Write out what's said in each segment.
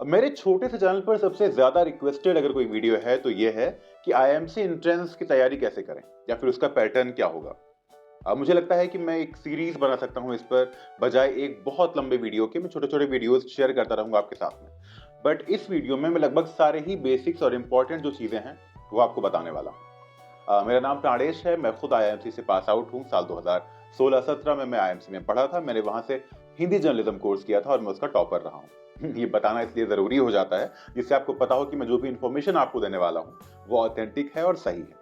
मेरे छोटे से चैनल पर सबसे ज़्यादा रिक्वेस्टेड अगर कोई वीडियो है तो ये है कि आईएमसी एंट्रेंस की तैयारी कैसे करें या फिर उसका पैटर्न क्या होगा। मुझे लगता है कि मैं एक सीरीज़ बना सकता हूँ इस पर, बजाय एक बहुत लंबे वीडियो के। मैं छोटे-छोटे वीडियोज़ शेयर करता रहूँगा आपके साथ में। बट इस वीडियो में मैं लगभग सारे ही बेसिक्स और इम्पोर्टेंट जो चीज़ें हैं, वो आपको बताने वाला हूँ। मेरा नाम प्राणेश है, मैं खुद आईएमसी से पास आउट हूँ। साल 2016-17 में मैं आईएमसी में पढ़ा था। मैंने वहाँ से हिंदी जर्नलिज्म कोर्स किया था और मैं उसका टॉपर रहा हूँ। ये बताना इसलिए ज़रूरी हो जाता है, जिससे आपको पता हो कि मैं जो भी इन्फॉर्मेशन आपको देने वाला हूँ, वो ऑथेंटिक है और सही है।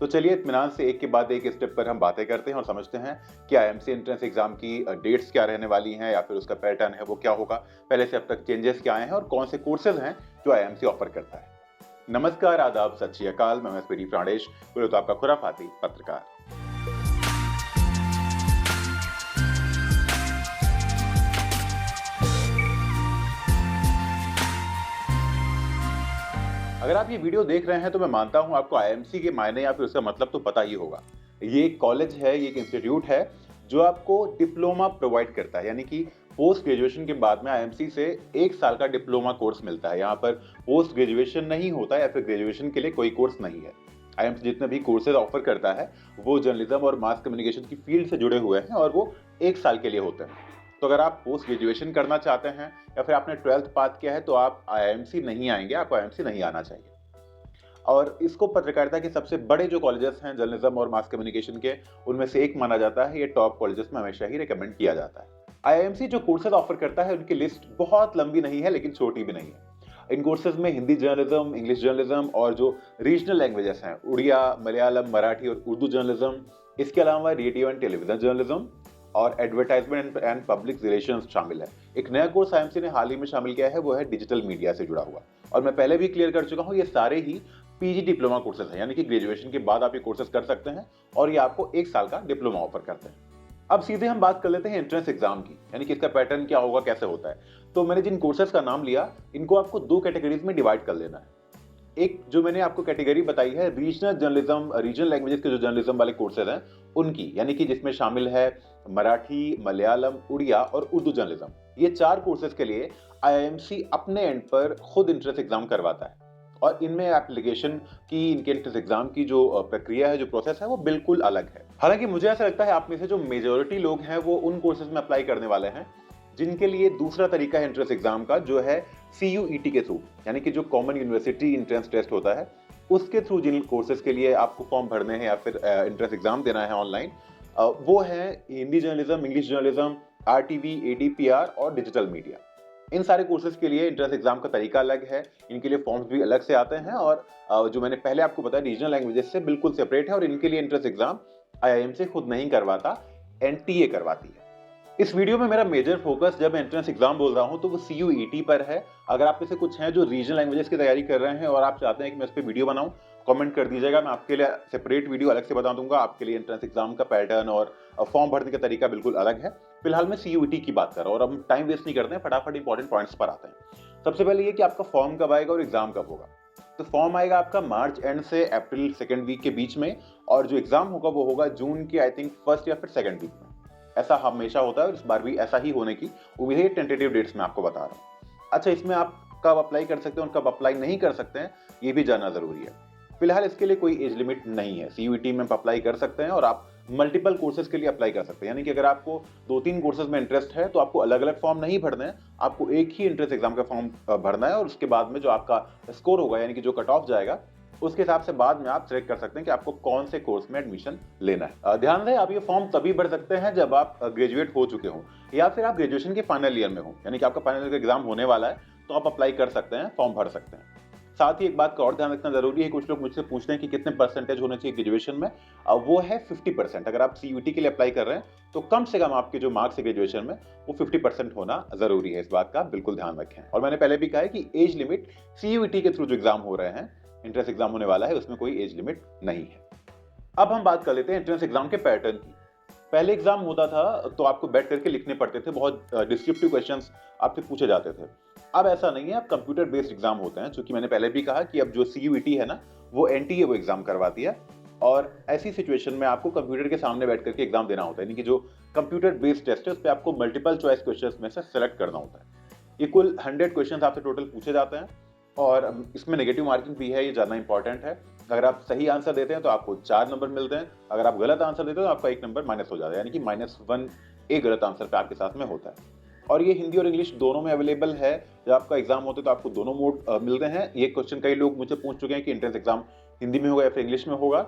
तो चलिए इत्मीनान से एक के बाद एक स्टेप पर हम बातें करते हैं और समझते हैं कि आईएमसी एंट्रेंस एग्जाम की डेट्स क्या रहने वाली हैं या फिर उसका पैटर्न है वो क्या होगा, पहले से अब तक चेंजेस क्या आए हैं और कौन से कोर्सेज हैं जो आईएमसी ऑफर करता है। नमस्कार, आदाब, सत श्री अकाल। मैं एसपीडी प्राणेश, बोले तो आपका खुराफाती पत्रकार। अगर आप ये वीडियो देख रहे हैं तो मैं मानता हूं आपको आईएमसी के मायने या फिर उसका मतलब तो पता ही होगा। ये एक कॉलेज है, ये एक इंस्टीट्यूट है जो आपको डिप्लोमा प्रोवाइड करता है, यानी कि पोस्ट ग्रेजुएशन के बाद में आईएमसी से 1 साल का डिप्लोमा कोर्स मिलता है। यहाँ पर पोस्ट ग्रेजुएशन नहीं होता या फिर ग्रेजुएशन के लिए कोई कोर्स नहीं है। आईएमसी जितने भी कोर्सेज ऑफर करता है वो जर्नलिज्म और मास कम्युनिकेशन की फील्ड से जुड़े हुए हैं और वो 1 साल के लिए होते हैं। तो अगर आप पोस्ट ग्रेजुएशन करना चाहते हैं या फिर आपने 12th पास किया है तो आप आईएमसी नहीं आएंगे, आपको आईएमसी नहीं आना चाहिए। और इसको पत्रकारिता के सबसे बड़े जो कॉलेजेस हैं जर्नलिज्म और मास कम्युनिकेशन के, उनमें से एक माना जाता है। ये टॉप कॉलेजेस में हमेशा ही रिकमेंड किया जाता है। आईआईएमसी जो कोर्सेज ऑफर करता है उनकी लिस्ट बहुत लंबी नहीं है लेकिन छोटी भी नहीं है। इन कोर्सेज में हिंदी जर्नलिज्म, इंग्लिश जर्नलिज्म और जो रीजनल लैंग्वेजेस हैं उड़िया, मलयालम, मराठी और उर्दू जर्नलिज्म, इसके अलावा रेडियो एंड टेलीविजन जर्नलिज्म और एडवर्टाइजमेंट एंड पब्लिक रिलेशंस शामिल है। एक नया कोर्स आईएमसी ने हाल ही में शामिल किया है, वो है डिजिटल मीडिया से जुड़ा हुआ। और मैं पहले भी क्लियर कर चुका हूँ, ये सारे ही पीजी डिप्लोमा कोर्सेज हैं, यानी कि ग्रेजुएशन के बाद आप ये कोर्सेज कर सकते हैं और ये आपको 1 साल का डिप्लोमा ऑफर करते हैं। अब सीधे हम बात कर लेते हैं एंट्रेंस एग्जाम की, यानी कि इसका पैटर्न क्या होगा, कैसे होता है। तो मैंने जिन कोर्सेज का नाम लिया, इनको आपको 2 कैटेगरीज में डिवाइड कर लेना है। एक जो मैंने आपको कैटेगरी बताई है रीजनल जर्नलिज्म, रीजनल लैंग्वेजेस के जो जर्नलिज्म वाले कोर्सेज हैं उनकी, यानी कि जिसमें शामिल है मराठी, मलयालम, उड़िया और उर्दू जर्नलिज्म। ये 4 कोर्सेज के लिए आईआईएमसी अपने एंड पर खुद एंट्रेंस एग्जाम करवाता है और इनमें एप्लीकेशन की, इनके एंट्रेंस एग्जाम की जो प्रक्रिया है, जो प्रोसेस है, वो बिल्कुल अलग है। हालांकि मुझे ऐसा लगता है आप में से जो मेजोरिटी लोग हैं वो उन कोर्सेज में अप्लाई करने वाले हैं जिनके लिए दूसरा तरीका है एंट्रेंस एग्जाम का, जो है सीयूईटी के थ्रू, यानी कि जो कॉमन यूनिवर्सिटी एंट्रेंस टेस्ट होता है उसके थ्रू जिन कोर्सेज के लिए आपको फॉर्म भरने हैं या फिर एंट्रेंस एग्जाम देना है ऑनलाइन, वो है Hindi journalism, English journalism, RTV, ADPR और डिजिटल मीडिया। इन सारे कोर्सेज के लिए एंट्रेंस एग्जाम का तरीका अलग है, इनके लिए फॉर्म्स भी अलग से आते हैं और जो मैंने पहले आपको बताया रीजनल लैंग्वेजेस से बिल्कुल सेपरेट है और इनके लिए एंट्रेंस एग्जाम आईआईएमसी खुद नहीं करवाता, एनटीए करवाती है। इस वीडियो में मेरा मेजर फोकस जब एंट्रेंस एग्जाम बोल रहा हूं तो वो सीयूईटी पर है। अगर आप में से कुछ हैं जो रीजनल लैंग्वेजेस की तैयारी कर रहे हैं और आप चाहते हैं कि मैं इस पर वीडियो बनाऊं, कमेंट कर दीजिएगा। मैं आपके लिए सेपरेट वीडियो अलग से बता दूंगा। आपके लिए एंट्रेंस एग्जाम का पैटर्न और फॉर्म भरने का तरीका बिल्कुल अलग है। फिलहाल मैं सीयूईटी की बात कर रहा हूं और हम टाइम वेस्ट नहीं करते हैं, फटाफट इंपॉर्टेंट पॉइंट्स पर आते हैं। सबसे पहले ये कि आपका फॉर्म कब आएगा और एग्जाम कब होगा। तो फॉर्म आएगा आपका मार्च एंड से अप्रैल सेकेंड वीक के बीच में और जो एग्जाम होगा वो होगा जून के आई थिंक फर्स्ट या फिर सेकेंड वीक में। ऐसा हमेशा होता है और इस बार भी ऐसा ही होने की उम्मीद है। टेंटेटिव डेट्स में आपको बता रहा हूँ। अच्छा, इसमें आप कब अप्लाई कर सकते हैं और कब अप्लाई नहीं कर सकते हैं ये भी जानना जरूरी है। फिलहाल इसके लिए कोई एज लिमिट नहीं है। सीयूईटी में आप अप्लाई कर सकते हैं और आप मल्टीपल कोर्सेज के लिए अप्लाई कर सकते हैं, यानी कि अगर आपको 2-3 कोर्सेज में इंटरेस्ट है तो आपको अलग अलग फॉर्म नहीं भरने हैं, आपको एक ही एंट्रेंस एग्जाम का फॉर्म भरना है और उसके बाद में जो आपका स्कोर होगा, यानी कि जो कट ऑफ जाएगा, उसके हिसाब से बाद में आप सिलेक्ट कर सकते हैं कि आपको कौन से कोर्स में एडमिशन लेना है। ध्यान दें, आप ये फॉर्म तभी भर सकते हैं जब आप ग्रेजुएट हो चुके हों या फिर आप ग्रेजुएशन के फाइनल ईयर में हो, यानी कि आपका फाइनल ईयर का एग्जाम होने वाला है तो आप अप्लाई कर सकते हैं, फॉर्म भर सकते हैं। साथ ही एक बात का और ध्यान रखना जरूरी है, कुछ लोग मुझसे पूछते हैं कि कितने परसेंटेज होने चाहिए ग्रेजुएशन में। वो है 50%। अगर आप सीयूईटी के लिए अप्लाई कर रहे हैं तो कम से कम आपके जो मार्क्स है ग्रेजुएशन में वो 50% होना जरूरी है। इस बात का बिल्कुल ध्यान रखें। और मैंने पहले भी कहा है कि एज लिमिट सीयूईटी के थ्रू जो एग्जाम हो रहे हैं, एंट्रेंस एग्जाम होने वाला है, उसमें कोई एज लिमिट नहीं है। अब हम बात कर लेते हैं एंट्रेंस एग्जाम के पैटर्न की। पहले एग्जाम होता था तो आपको बैठ करके लिखने पड़ते थे, बहुत डिस्क्रिप्टिव क्वेश्चंस आपसे पूछे जाते थे। अब ऐसा नहीं है, अब कंप्यूटर बेस्ड एग्जाम होते हैं। चूंकि मैंने पहले भी कहा कि अब जो सीयूईटी है ना, वो एनटीए वो एग्जाम करवाती है और ऐसी सिचुएशन में आपको कंप्यूटर के सामने बैठ करके एग्जाम देना होता है, यानी कि जो कंप्यूटर बेस्ड टेस्ट है उस पर आपको मल्टीपल चॉइस क्वेश्चंस में से सेलेक्ट करना होता है। ये कुल 100 क्वेश्चन आपसे टोटल पूछे जाते हैं और इसमें नेगेटिव मार्किंग भी है, ये ज़्यादा इंपॉर्टेंट है। अगर आप सही आंसर देते हैं तो आपको 4 नंबर मिलते हैं, अगर आप गलत आंसर देते हैं तो आपका 1 नंबर माइनस हो जाता है, यानी कि -1 एक गलत आंसर पे आपके साथ में होता है। और ये हिंदी और इंग्लिश दोनों में अवेलेबल है। जब आपका एग्जाम होता है तो आपको दोनों मोड मिलते हैं। ये क्वेश्चन कई लोग मुझसे पूछ चुके हैं कि एंट्रेंस एग्जाम हिंदी में होगा या फिर इंग्लिश में होगा,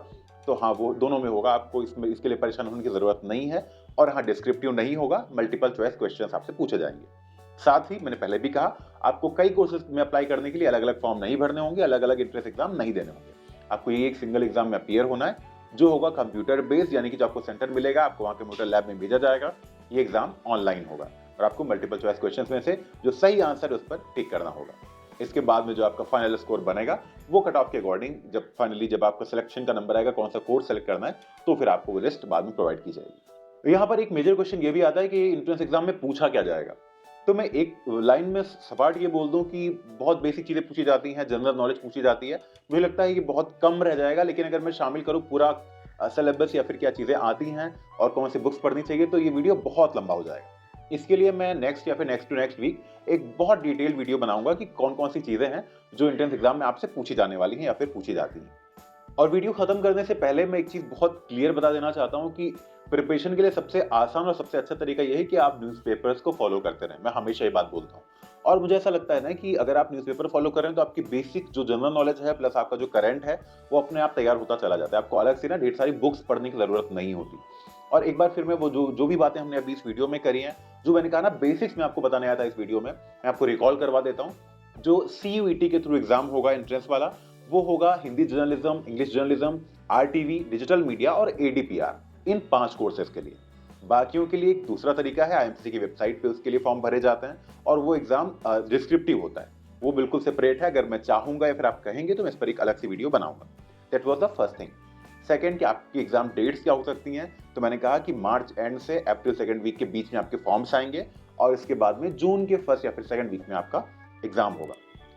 तो हाँ, वो दोनों में होगा। आपको इसके लिए परेशान होने की जरूरत नहीं है। और हाँ, डिस्क्रिप्टिव नहीं होगा, मल्टीपल चॉइस क्वेश्चन आपसे पूछे जाएंगे। साथ ही मैंने पहले भी कहा, आपको कई कोर्सेज में अप्लाई करने के लिए अलग अलग फॉर्म नहीं भरने होंगे, अलग अलग एंट्रेंस एग्जाम नहीं देने होंगे। आपको ये एक सिंगल एग्जाम में अपीयर होना है, जो होगा कंप्यूटर बेस्ड, यानी कि जो आपको सेंटर मिलेगा, आपको वहाँ कंप्यूटर लैब में भेजा जाएगा। ये एग्जाम ऑनलाइन होगा और आपको मल्टीपल चॉइस क्वेश्चंस में से जो सही आंसर है उस पर टिक करना होगा। इसके बाद में जो आपका फाइनल स्कोर बनेगा वो कट ऑफ के अकॉर्डिंग, जब आपका सिलेक्शन का नंबर आएगा, कौन सा कोर्स सेलेक्ट करना है, तो फिर आपको वो लिस्ट बाद में प्रोवाइड की जाएगी। यहाँ पर एक मेजर क्वेश्चन ये भी आता है कि एंट्रेंस एग्जाम में पूछा क्या जाएगा। तो मैं एक लाइन में सपाट ये बोल दूं कि बहुत बेसिक चीजें पूछी जाती हैं, जनरल नॉलेज पूछी जाती है। मुझे लगता है कि बहुत कम रह जाएगा, लेकिन अगर मैं शामिल करूं पूरा सिलेबस या फिर क्या चीजें आती हैं और कौन सी बुक्स पढ़नी चाहिए, तो ये वीडियो बहुत लंबा हो जाएगा। इसके लिए मैं नेक्स्ट या फिर नेक्स्ट टू नेक्स्ट वीक एक बहुत डिटेल वीडियो बनाऊंगा कि कौन कौन सी चीजें हैं जो एंट्रेंस एग्जाम में आपसे पूछी जाने वाली हैं या फिर पूछी जाती हैं। और वीडियो खत्म करने से पहले मैं एक चीज बहुत क्लियर बता देना चाहता हूं कि प्रिपरेशन के लिए सबसे आसान और सबसे अच्छा तरीका यह है कि आप न्यूज़पेपर्स को फॉलो करते रहें। मैं हमेशा ये बात बोलता हूँ और मुझे ऐसा लगता है ना कि अगर आप न्यूज़पेपर फॉलो करें तो आपकी बेसिक जो जनरल नॉलेज है प्लस आपका जो करंट है वो अपने आप तैयार होता चला जाता है। आपको अलग से ना ढेर सारी बुक्स पढ़ने की जरूरत नहीं होती। और एक बार फिर मैं वो जो भी बातें हमने अभी इस वीडियो में करी हैं, जो मैंने कहा ना बेसिक्स में आपको बताने आया था इस वीडियो में, मैं आपको रिकॉल करवा देता हूँ। जो CUET के थ्रू एग्जाम होगा एंट्रेंस वाला, वो होगा Hindi journalism, English journalism, RTV, digital media और ADPR, इन 5 कोर्सेज के लिए। बाकियों के लिए एक दूसरा तरीका है, IMC की वेबसाइट पे उसके लिए फॉर्म भरे जाते हैं और वो एग्जाम डिस्क्रिप्टिव होता है, वो बिल्कुल सेपरेट है। अगर मैं चाहूंगा या फिर आप कहेंगे तो मैं इस पर एक अलग सी वीडियो बनाऊंगा। That was the first thing. Second, कि आपकी एग्जाम डेट्स क्या हो सकती हैं, तो मैंने कहा कि मार्च एंड से अप्रैल सेकंड वीक के बीच में आपके फॉर्म्स आएंगे और इसके बाद में जून के फर्स्ट या फिर सेकंड वीक में आपका एग्जाम होगा।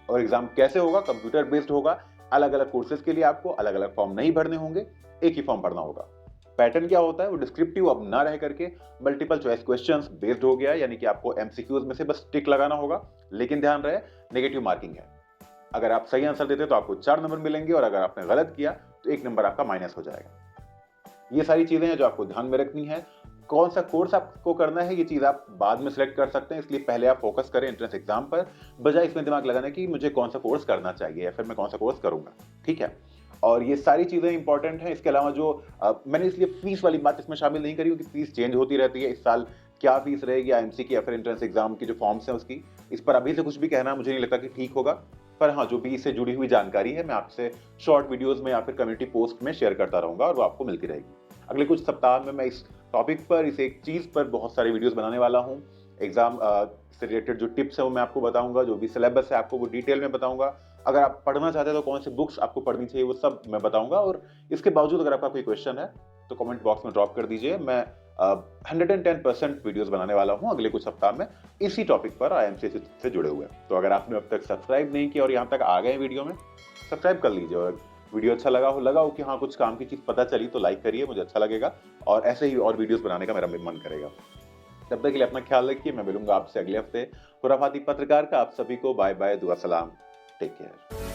और एग्जाम कैसे होगा? कंप्यूटर बेस्ड होगा। अलग अलग कोर्सेज के लिए आपको अलग अलग फॉर्म नहीं भरने होंगे, एक ही फॉर्म भरना होगा। पैटर्न क्या होता है? वो डिस्क्रिप्टिव अब ना रह करके मल्टीपल चॉइस क्वेश्चंस बेस्ड हो गया, यानी कि आपको MCQs में से बस टिक लगाना होगा। लेकिन ध्यान रहे, नेगेटिव मार्किंग है। अगर आप सही आंसर देते तो आपको 4 नंबर मिलेंगे और अगर आपने गलत किया तो 1 नंबर आपका माइनस हो जाएगा। ये सारी चीजें हैं जो आपको ध्यान में रखनी है। कौन सा कोर्स आपको करना है ये चीज आप बाद में सिलेक्ट कर सकते हैं, इसलिए पहले आप फोकस करें एंट्रेंस एग्जाम पर, बजाय इसमें दिमाग लगाने कि मुझे कौन सा कोर्स करना चाहिए या फिर मैं कौन सा कोर्स करूंगा। ठीक है, और ये सारी चीजें इंपॉर्टेंट हैं। इसके अलावा जो मैंने इसलिए फीस वाली बात इसमें शामिल नहीं करी क्योंकि फीस चेंज होती रहती है। इस साल क्या फीस रहेगी IMC की या फिर एंट्रेंस एग्जाम की जो फॉर्म्स हैं उसकी, इस पर अभी से कुछ भी कहना मुझे नहीं लगता कि ठीक होगा। पर हाँ, जो भी इससे जुड़ी हुई जानकारी है मैं आपसे शॉर्ट वीडियोस में या फिर कम्युनिटी पोस्ट में शेयर करता रहूंगा और वो आपको मिलती रहेगी। अगले कुछ सप्ताह में मैं इस टॉपिक पर, इस एक चीज पर बहुत सारे वीडियोस बनाने वाला हूँ। एग्जाम से रिलेटेड जो टिप्स है वो मैं आपको बताऊंगा, जो भी सिलेबस है आपको वो डिटेल में बताऊंगा। अगर आप पढ़ना चाहते हैं तो कौन सी बुक्स आपको पढ़नी चाहिए वो सब मैं बताऊंगा। और इसके बावजूद अगर आपका कोई क्वेश्चन है तो कमेंट बॉक्स में ड्रॉप कर दीजिए। मैं 110% वीडियोस बनाने वाला हूं अगले कुछ सप्ताह में इसी टॉपिक पर IMC से जुड़े हुए। तो अगर आपने अब तक सब्सक्राइब नहीं किया और यहाँ तक आ गए वीडियो में, सब्सक्राइब कर लीजिए। और वीडियो अच्छा लगा हो कि हाँ कुछ काम की चीज पता चली तो लाइक करिए, मुझे अच्छा लगेगा और ऐसे ही और वीडियोस बनाने का मेरा मन करेगा। तब तक के लिए अपना ख्याल रखिए। मैं मिलूंगा आपसे अगले हफ्ते खुराफाती पत्रकार का। आप सभी को बाय बाय, दुआ सलाम, टेक केयर।